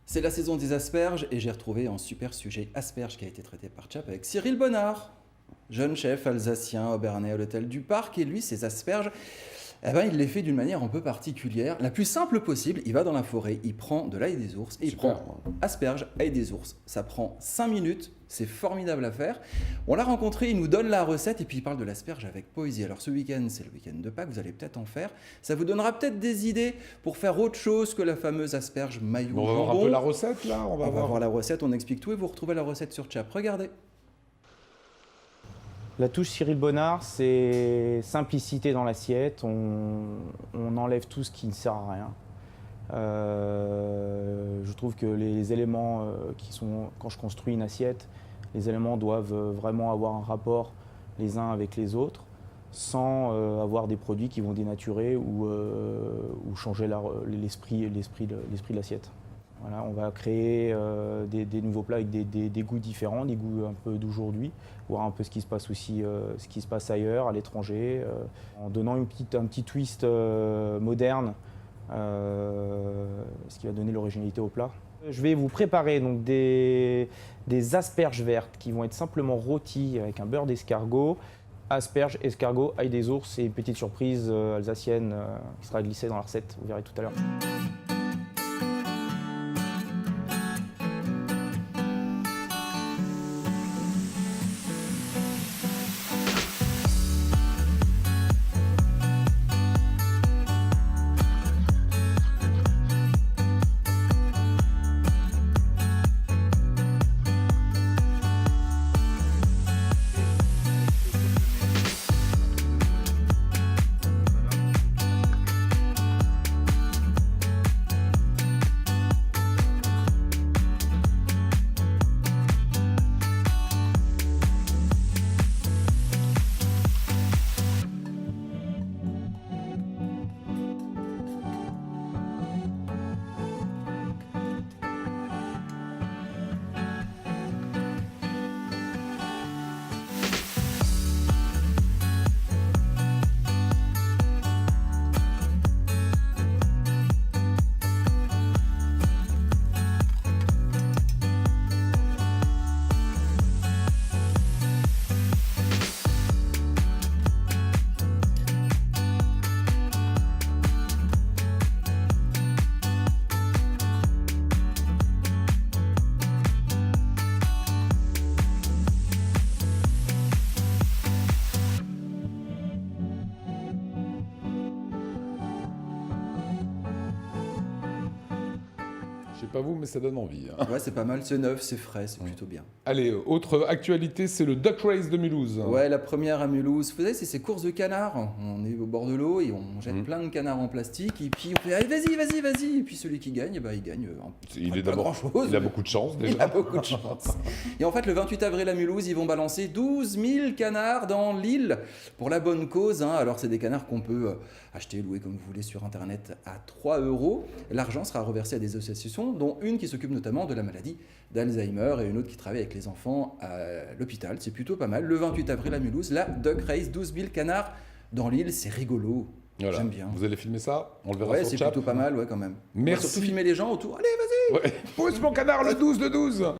C'est la saison des asperges et j'ai retrouvé un super sujet asperges qui a été traité par Chap avec Cyril Bonnard, jeune chef alsacien au Bernay à l'hôtel du Parc. Et lui, ses asperges, il les fait d'une manière un peu particulière, la plus simple possible. Il va dans la forêt, il prend de l'ail des ours et il prend asperges, ail des ours. Ça prend 5 minutes, c'est formidable à faire. On l'a rencontré, il nous donne la recette et puis il parle de l'asperge avec poésie. Alors ce week-end, c'est le week-end de Pâques, vous allez peut-être en faire. Ça vous donnera peut-être des idées pour faire autre chose que la fameuse asperge maillot jambon. On va voir un peu la recette là. On va voir la recette, on explique tout et vous retrouvez la recette sur Chap. Regardez. La touche Cyril Bonnard, c'est simplicité dans l'assiette. On enlève tout ce qui ne sert à rien. Je trouve que les éléments qui sont, quand je construis une assiette, les éléments doivent vraiment avoir un rapport les uns avec les autres, sans avoir des produits qui vont dénaturer ou changer l'esprit de l'assiette. Voilà, on va créer des nouveaux plats avec des goûts différents, des goûts un peu d'aujourd'hui, voir un peu ce qui se passe aussi, ce qui se passe ailleurs, à l'étranger, en donnant un petit twist moderne, ce qui va donner l'originalité au plat. Je vais vous préparer donc des asperges vertes qui vont être simplement rôties avec un beurre d'escargot. Asperges, escargots, ail des ours et une petite surprise alsacienne qui sera glissée dans la recette, vous verrez tout à l'heure. Je sais pas vous, mais ça donne envie. Hein. Ouais, c'est pas mal, c'est neuf, c'est frais, c'est plutôt bien. Allez, autre actualité, c'est le Duck Race de Mulhouse. Ouais, la première à Mulhouse. Vous savez, c'est ces courses de canards. On est au bord de l'eau et on jette plein de canards en plastique. Et puis on fait, allez, vas-y. Et puis celui qui gagne, il gagne. Il a beaucoup de chance déjà. Il a beaucoup de chance. Et en fait, le 28 avril à Mulhouse, ils vont balancer 12 000 canards dans l'île pour la bonne cause. Hein. Alors, c'est des canards qu'on peut acheter, louer comme vous voulez sur Internet à 3 €. L'argent sera reversé à des associations, dont une qui s'occupe notamment de la maladie d'Alzheimer et une autre qui travaille avec les enfants à l'hôpital. C'est plutôt pas mal. Le 28 avril à Mulhouse, la Duck Race, 12 000 canards dans l'île, c'est rigolo. Voilà. J'aime bien. Vous allez filmer ça? On le verra Ouais, sur c'est Chap. plutôt pas mal, ouais, quand même. Merci. On va surtout filmer les gens autour. Allez, vas-y! Ouais. Pousse mon canard le 12 le 12.